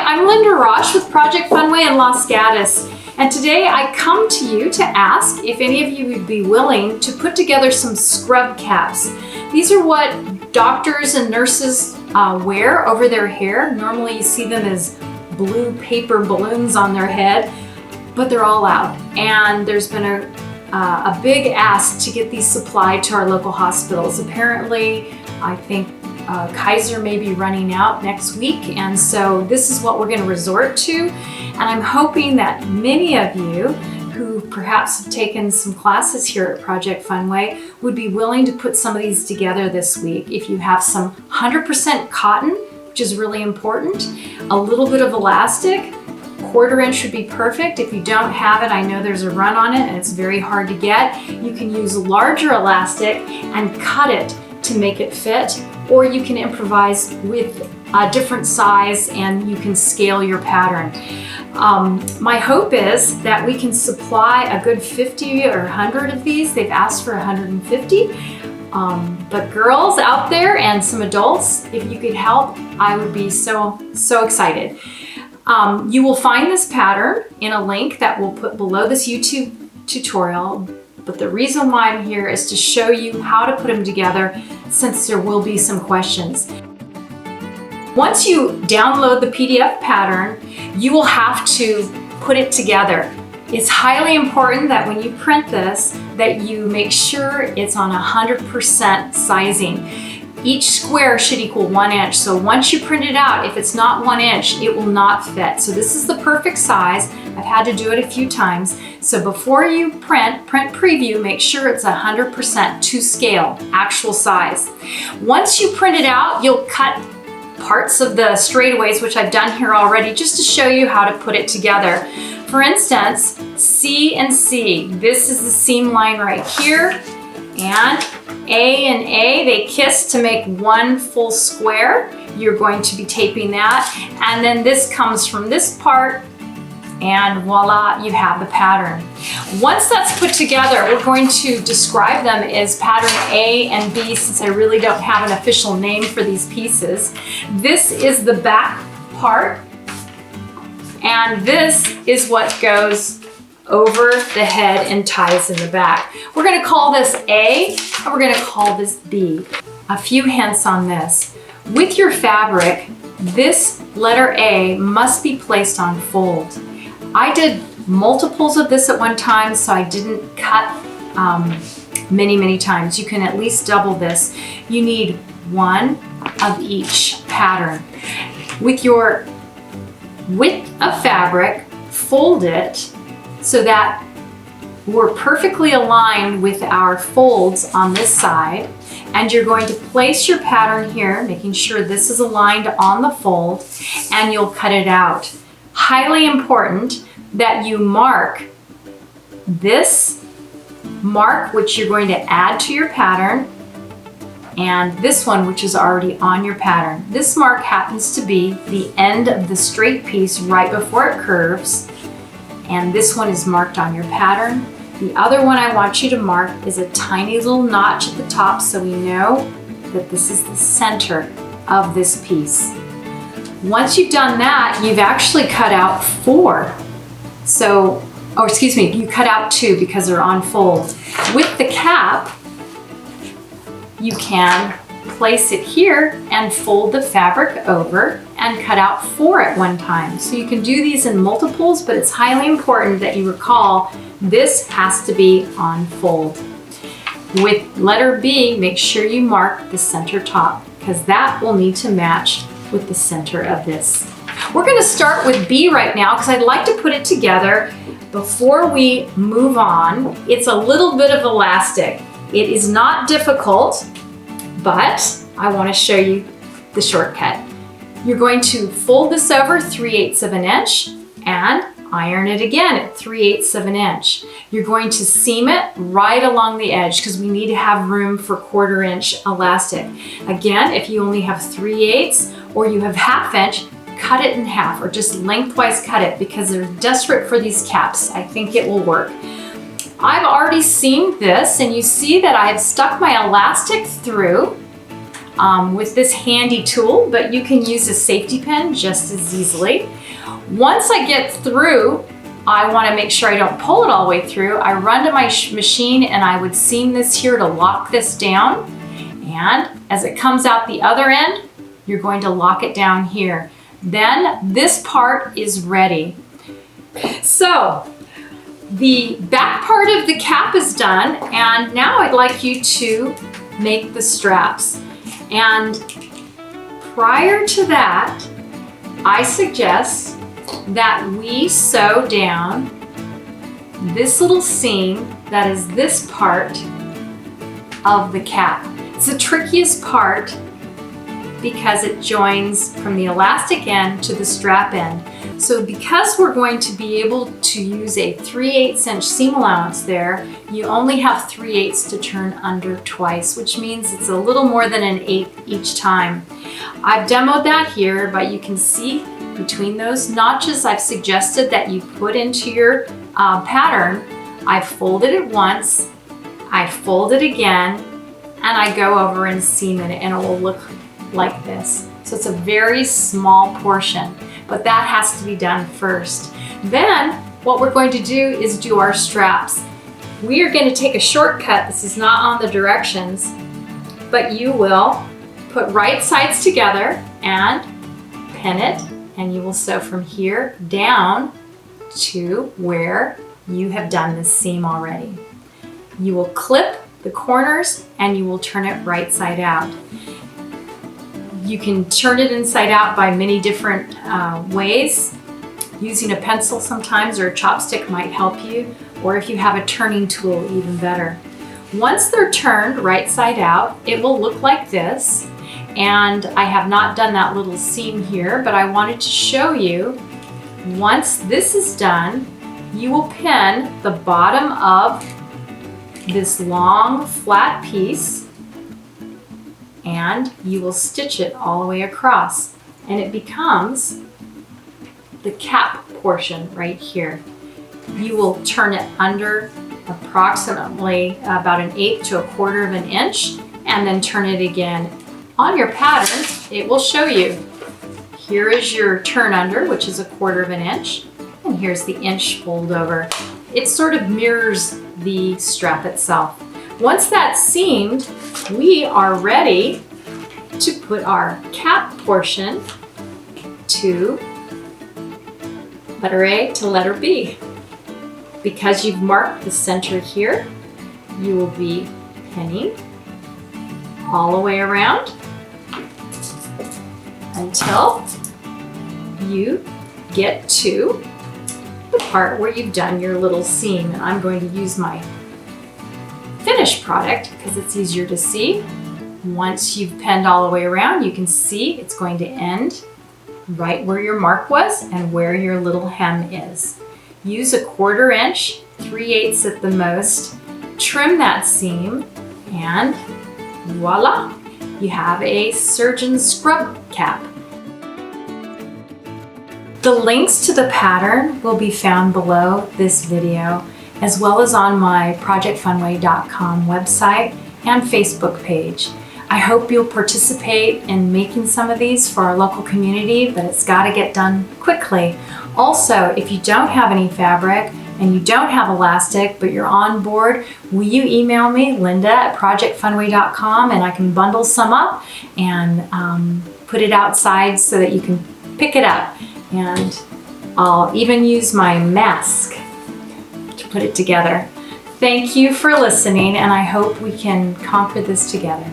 I'm Linda Raasch with Project Funway in Los Gatos, and today I come to you to ask if any of you would be willing to put together some scrub caps. These are what doctors and nurses wear over their hair. Normally you see them as blue paper balloons on their head, but they're all out, and there's been a big ask to get these supplied to our local hospitals. Apparently, I think Kaiser may be running out next week, and so this is what we're going to resort to. And I'm hoping that many of you who perhaps have taken some classes here at Project Funway would be willing to put some of these together this week. If you have some 100% cotton, which is really important, a little bit of elastic, 1/4 inch would be perfect. If you don't have it, I know there's a run on it and it's very hard to get. You can use larger elastic and cut it to make it fit, or you can improvise with a different size and you can scale your pattern. My hope is that we can supply a good 50 or 100 of these. They've asked for 150. But girls out there and some adults, if you could help, I would be so excited. You will find this pattern in a link that we'll put below this YouTube tutorial. But the reason why I'm here is to show you how to put them together, since there will be some questions. Once you download the PDF pattern, you will have to put it together. It's highly important that when you print this, that you make sure it's on 100% sizing. Each square should equal 1 inch. So once you print it out, if it's not 1 inch, it will not fit. So this is the perfect size. I've had to do it a few times. So before you print preview, make sure it's 100% to scale, actual size. Once you print it out, you'll cut parts of the straightaways, which I've done here already, just to show you how to put it together. For instance, C and C. This is the seam line right here. And A, they kiss to make one full square. You're going to be taping that. And then this comes from this part, and voila, you have the pattern. Once that's put together, we're going to describe them as pattern A and B, since I really don't have an official name for these pieces. This is the back part, and this is what goes over the head and ties in the back. We're going to call this A, and we're going to call this B. A few hints on this. With your fabric, this letter A must be placed on fold. I did multiples of this at one time, so I didn't cut many times. You can at least double this. You need one of each pattern. With your width of fabric, fold it so that we're perfectly aligned with our folds on this side. And you're going to place your pattern here, making sure this is aligned on the fold, and you'll cut it out. Highly important that you mark this mark, which you're going to add to your pattern, and this one, which is already on your pattern. This mark happens to be the end of the straight piece right before it curves, and this one is marked on your pattern. The other one I want you to mark is a tiny little notch at the top, so we know that this is the center of this piece. Once you've done that, you've actually cut out 4. So, or excuse me, you cut out 2 because they're on fold. With the cap, you can place it here and fold the fabric over and cut out 4 at one time. So you can do these in multiples, but it's highly important that you recall this has to be on fold. With letter B, make sure you mark the center top, because that will need to match with the center of this. We're going to start with B right now, because I'd like to put it together before we move on. It's a little bit of elastic. It is not difficult, but I want to show you the shortcut. You're going to fold this over 3/8 of an inch and iron it again at 3/8 of an inch. You're going to seam it right along the edge, because we need to have room for 1/4 inch elastic. Again, if you only have 3/8 or you have 1/2 inch, cut it in half, or just lengthwise cut it, because they're desperate for these caps. I think it will work. I've already seamed this, and you see that I have stuck my elastic through. with this handy tool, but you can use a safety pin just as easily. Once I get through, I want to make sure I don't pull it all the way through. I run to my machine and I would seam this here to lock this down. And as it comes out the other end, you're going to lock it down here. Then this part is ready. So the back part of the cap is done, and now I'd like you to make the straps. And prior to that, I suggest that we sew down this little seam that is this part of the cap. It's the trickiest part because it joins from the elastic end to the strap end. So because we're going to be able to use a 3/8 inch seam allowance there, you only have 3/8 to turn under twice, which means it's a little more than an 1/8 each time. I've demoed that here, but you can see between those notches I've suggested that you put into your pattern. I folded it once, I fold it again, and I go over and seam it, and it will look like this. So it's a very small portion, but that has to be done first. Then what we're going to do is do our straps. We are going to take a shortcut. This is not on the directions, but you will put right sides together and pin it, and you will sew from here down to where you have done this seam already. You will clip the corners and you will turn it right side out. You can turn it inside out by many different ways. Using a pencil sometimes or a chopstick might help you, or if you have a turning tool, even better. Once they're turned right side out, it will look like this. And I have not done that little seam here, but I wanted to show you, once this is done, you will pin the bottom of this long flat piece and you will stitch it all the way across, and it becomes the cap portion right here. You will turn it under approximately about an 1/8 to 1/4 of an inch, and then turn it again. On your pattern, it will show you. Here is your turn under, which is 1/4 of an inch, and here's the inch fold over. It sort of mirrors the strap itself. Once that's seamed, we are ready to put our cap portion to letter A to letter B. Because you've marked the center here, you will be pinning all the way around until you get to the part where you've done your little seam. And I'm going to use my finished product because it's easier to see. Once you've pinned all the way around, you can see it's going to end right where your mark was and where your little hem is. Use a 1/4 inch, 3/8 at the most, trim that seam, and voila, you have a surgeon's scrub cap. The links to the pattern will be found below this video, as well as on my projectfunway.com website and Facebook page. I hope you'll participate in making some of these for our local community, but it's got to get done quickly. Also, if you don't have any fabric and you don't have elastic, but you're on board, will you email me, linda@projectfunway.com, and I can bundle some up and put it outside so that you can pick it up. And I'll even use my mask to put it together. Thank you for listening, and I hope we can conquer this together.